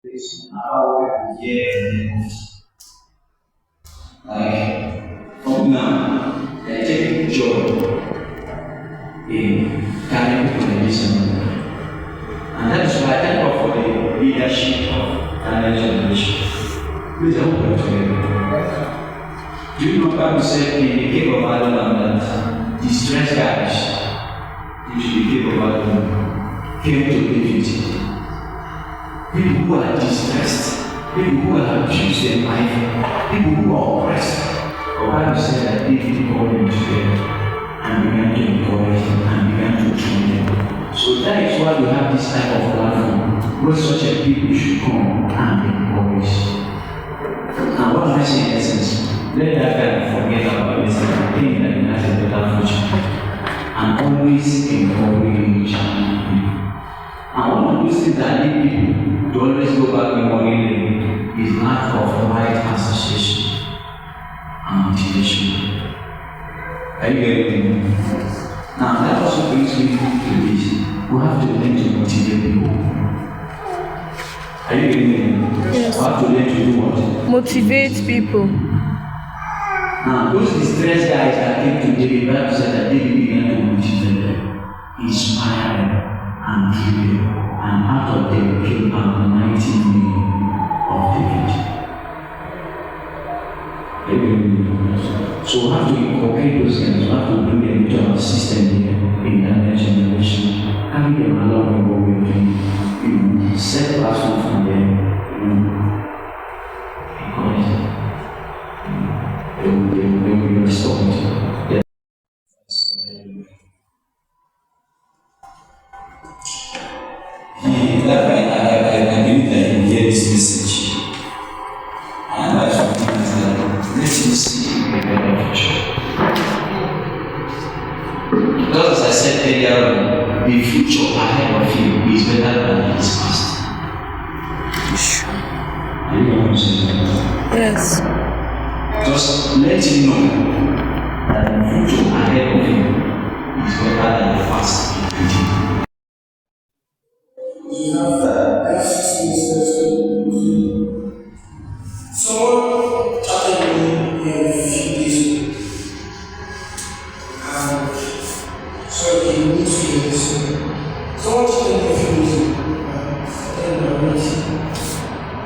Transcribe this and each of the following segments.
How yeah, like from now, I take joy in carrying people in this moment. And that is why I thank God for the leadership of our generation. Please help me together. Do you know Bible said in the cave of Adam that distressed guys into the cave of Adam came to live with it? People who are distressed, people who are abused in life, people who are oppressed. The Bible said that David called them together and began to encourage them and began to train them. So that is why we have this type of platform where such a people should come and encourage. And what am I saying in essence? Let that guy forget about this and think that he has a better future. And always encourage people. And one of those things that lead people to always go back memory lane is lack of right association and motivation. Are you getting me? Now that also brings me to this. We have to learn to motivate people. Are you getting me? Yes. We have to learn to do what? Motivate people. Now those distressed guys that came to David, Bible said that David began to motivate them, inspire them, and give them, and out of them came out the mighty name of David. So we have to incorporate those guys, we have to bring them into our system here in that next generation, having them along with what we're doing, set platform from them, encourage them. They will be restored. I believe that you hear this message. And that's what means that let you see a better future. Because as I said earlier, the future ahead of you is better than his past. Are you know what I'm saying? Yes. Just let him know that the future ahead of him is better than the past. We have that 16 steps to someone chatted me a few days ago, and so he needs to hear this. Someone chatted me a few days ago, and narrating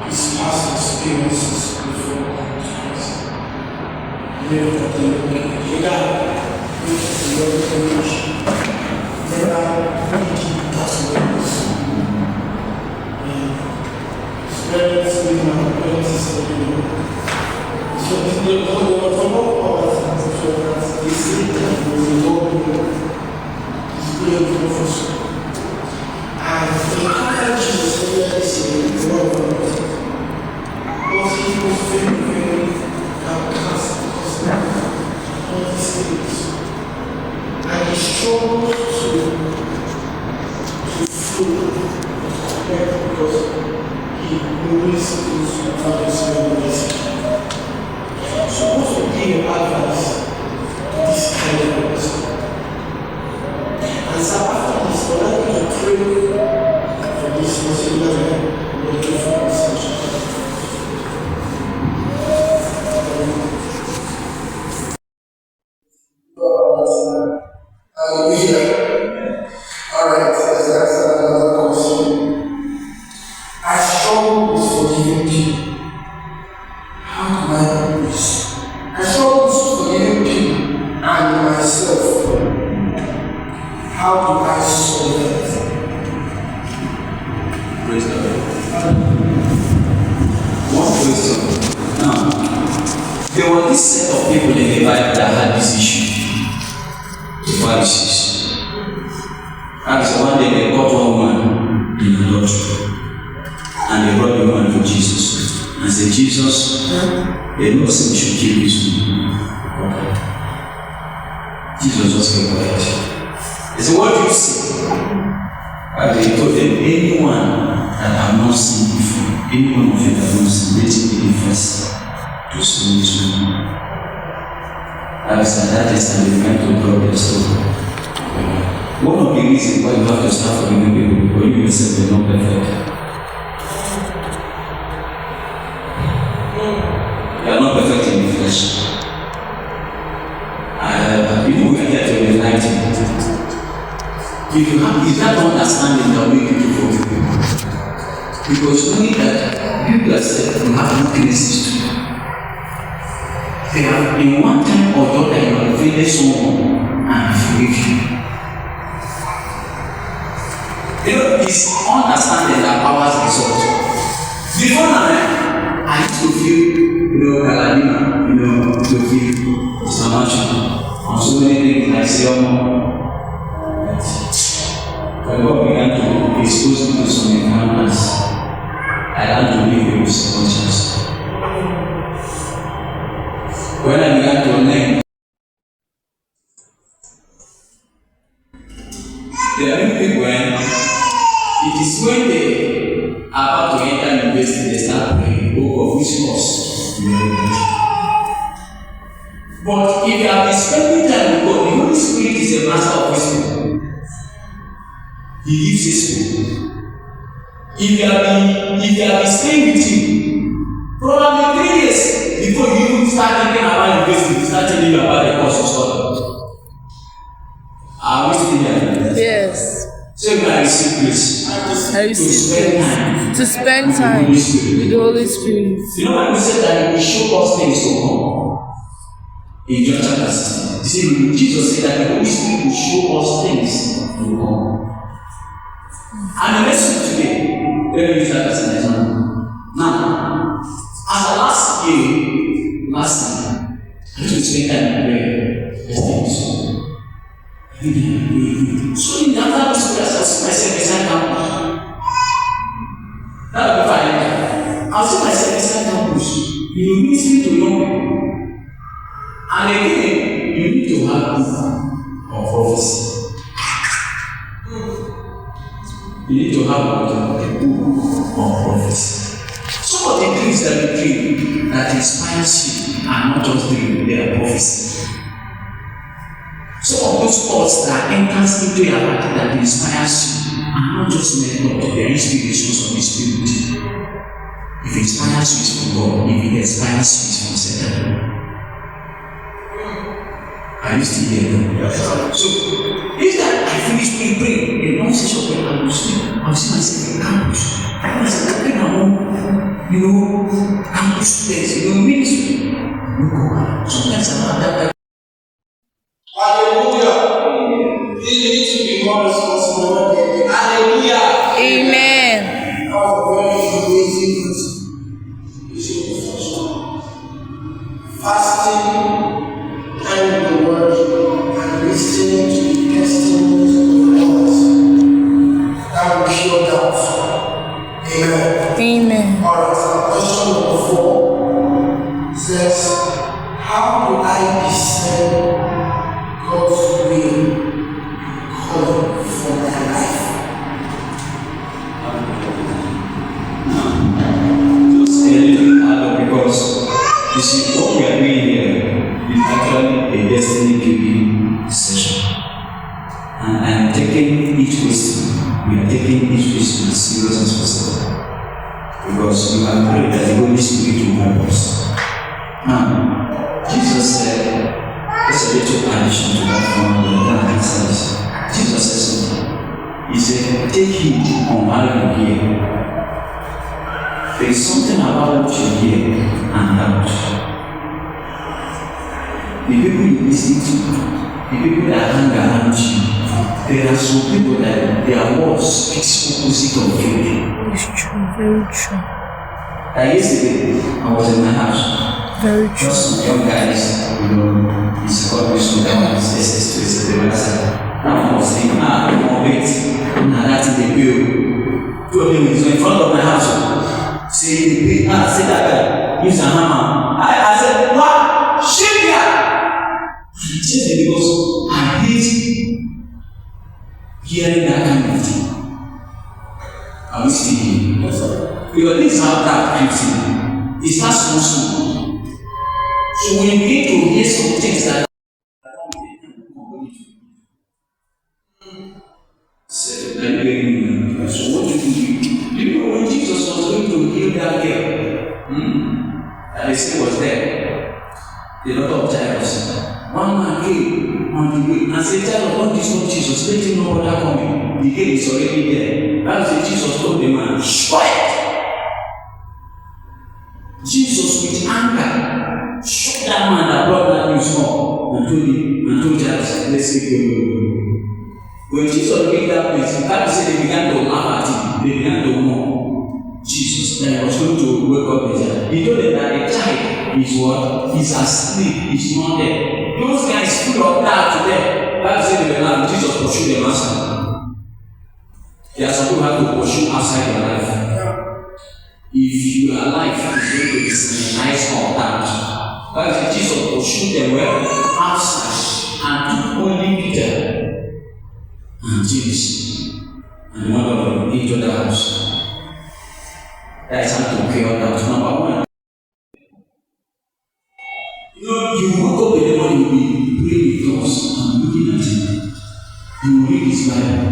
his past experiences before coming to Christ. Never got the never parents living out of parents is so the whole they say that there is a law is being for and the contact Jesus earlier this year, the one of he was very outcast because of all these things. And he struggled to flow because he always feels without his memories. So what would be your advice to this kind of person? And so after this, I'd like you to pray for this particular man with a different message. Hallelujah. Alright, let's answer another question. I struggle with forgiving people. How do I do this? I struggle with forgiving people and myself. How do I solve that? Praise the Lord. One question. Now, there was this set of people in the Bible that had this issue. The Pharisees. And so one day they caught one woman in adultery. And they brought the woman to Jesus. And said, Jesus, the Lord said we should kill this woman. Okay. Jesus just kept quiet. He said, what do you say? And they told them, anyone that have not seen before, anyone of you that have not seen, let him be the first to stone this woman. That is an event to drop their story. One of the reasons why you have to start forgiving people because you yourself are not perfect. if you have is that understanding that will make you forgive people. Because knowing that you yourself will have weaknesses too. They have in one time or the other you have offended someone and forgive you. It's understanding that powers result. Before now, I used to feel, Kaladima, to feel Samachi. On so many things I say, when God began to expose me to some encounters, I learned to live with conscience. When I began to learn, there are many people when it is when they are about to enter university, they start praying, oh, of which course you will be. But if you have been spending time with God, the Holy Spirit is a master of wisdom. He gives his food. If you have been staying with him, probably 3 years before you even start thinking about university, you start telling you about the course of study. Are we still here? Yes. So you can receive grace. I receive grace to spend time with the Holy Spirit. You know when we said that he will show us things to come? In John chapter 16, you see, Jesus said that the Holy Spirit will show us things to come. And the message today, let me use that as an example. Now, as the last time, I used to spend time in prayer. So in the after this prayer, I see myself beside campus. That will be fine. I'll see myself beside campus. You will minister to young people. And again, you need to have book of prophecy. You need to have a book of prophecy. Some of the things that we dream that inspires you are not just dream, they are prophecy. Some of those thoughts that enters into your heart that inspires you are not just made up, they are inspirations of the Spirit. If it inspires you, it's from God. If it inspires you, it's from Satan. Are you still here? So, is that I finish praying, a long session of prayer, I will see myself in campus. I was looking around, campus students, ministry. Sometimes I'm not that. Hallelujah. You need to be more responsible. Hallelujah. Amen. That's a very amazing fasting and the word and listening to the testimonies of others. That will cure doubt. Amen. Amen. Alright, question number 4 says, how do I discern God's will calling for my life? Just a little harder because you see what we are doing here is actually a destiny building session. And I am taking each question, we are taking each question as serious as possible. Because we have prayed that the Holy Spirit will help us. Now, Jesus said, there's a little addition to that from the answer. Jesus said something. He said, take heed on how you hear. There is something about what you hear and doubt. The people you listen to, the people that hang around you, there are some people that their words speak opposite of faith. It's true, very true. Yesterday, I was in my house. Very true. Just some young guys, it's called Wisdom, that was SS to the website. Now I was thinking, wait, that's in the bill. 2 of them is in front of my house. Say the bill, say that guy, use a hammer. I said, what? Shake here! Just because I hate hearing that kind of thing. Are we still here? Yes, sir. Because this is how that creeps in. It starts from small. So when you begin to hear some things that so what do you know when Jesus was going to heal that girl? And the sin was there. The daughter of Jairus. One man came on the way and said, "Tell God this not Jesus, let him know what coming." The gate is already there. That is why Jesus told the man, "Quiet." Jesus with anger shook that man that brought that news up and told Jairus, "Let's take him." When Jesus reached that place, the Bible said they began to laugh at him. They began to mourn. Jesus then was going to wake up the child. He told them that the child is what? He's asleep. He's not there. Those guys full of doubt to them. The Bible said they were laughing. Jesus pursued them outside. There are some people who have to pursue outside your life. If your life is going to be sanitized or doubt, the Bible said Jesus pursued them well outside and took only Peter and James and one of them into the house. That is how to cure doubt. Number one. You woke up in the morning, you'll be praying with us and looking at him. You will read his Bible.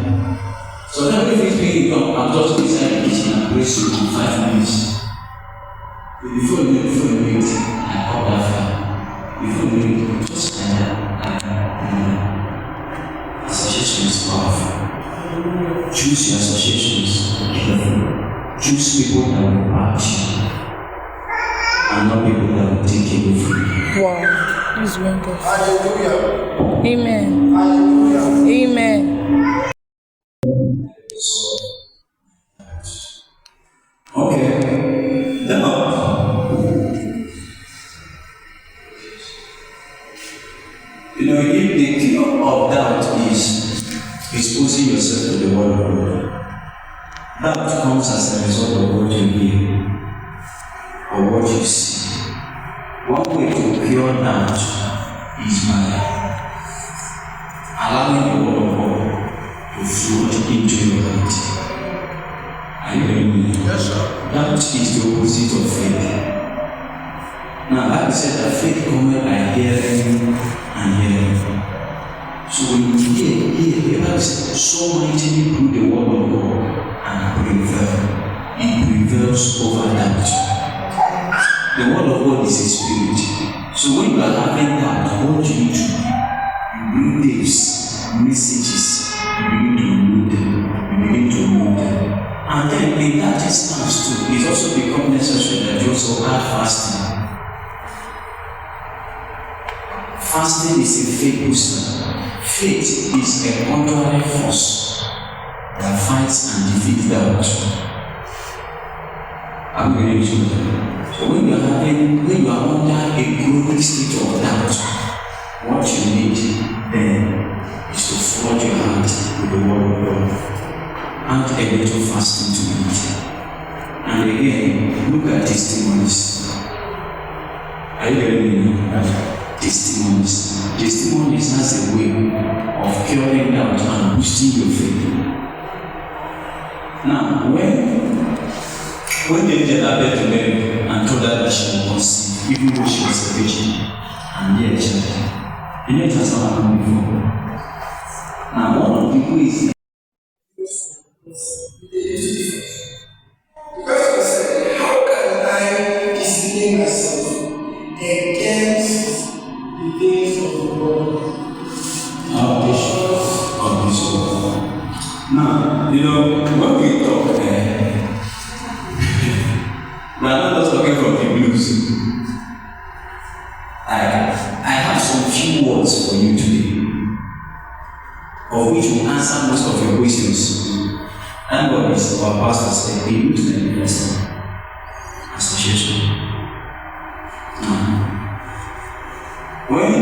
So now if he's praying with us, I'm just inside the kitchen and pray for 5 minutes. Before you wait, I pop that fire. Before you wait, just like that. Association is powerful. Choose your associations carefully. Choose people that will impact you and not people that will take away from you. Wow, this is wonderful. Hallelujah. Amen. Hallelujah. Amen. Okay. Now, if the cure of doubt is exposing yourself to the word of God, doubt comes as a result of what you hear or what you see. One way to cure doubt is by allowing the word of God to flow into your heart. Are you hearing me? Yes, sir. Doubt is the opposite of faith. Now, Bible said that faith comes by hearing and hearing. So when you hear, the Bible said, so mightily through the word of God and prevail. It prevails over doubt. The word of God is a spirit. So when you are having doubt, what do? You bring these messages, you begin to remove them, you begin to remove them. And then in that instance too, it also becomes necessary that you also add fasting. Fasting is a faith booster. Faith is a contrary force that fights and defeats doubt. I'm going to show you. So when you are under a chronic state of doubt, what you need then is to flood your heart with the word of God. Add a little fasting to it. And again, look at testimonies. Are you getting me? Testimonies. Testimonies has a way of curing doubt and boosting your faith. Now, when the angel appeared to Mary and told her that she would conceive, even though she was a virgin, and yet child, you know it has not happened before. Now, one of the ways. The question said, how can I discipline myself against the things of the world? Of this world. Now, when we talk, we are not just talking from the blues. I have some few words for you today, of which will answer most of your questions. And God is our pastor said, he used the investor association. When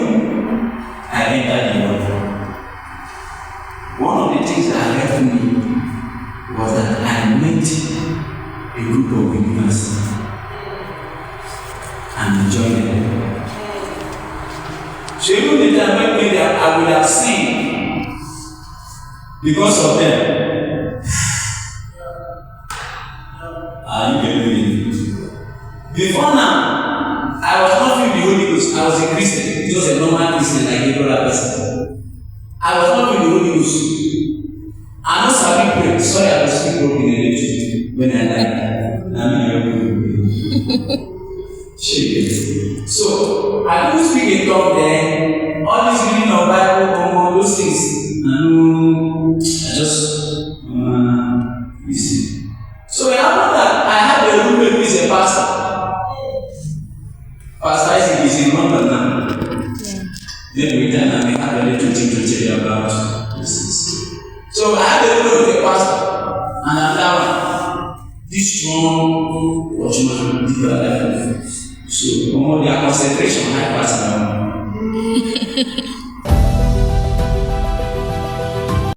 I entered the world, one of the things that helped me was that I met a group of believers and joined them. So even the time when we there, I would have seen because of them. Are you getting me? Before now, I was not filled with the Holy Ghost. I was a Christian, just a normal Christian like every other person. I was not filled with the Holy Ghost. I know some people. Sorry, I was speaking broken in when I died. So I couldn't speak in tongue then. All about these things. So I had a look with the pastor, and another one, this strong watchman, deeper life. So, more their concentration high pass now.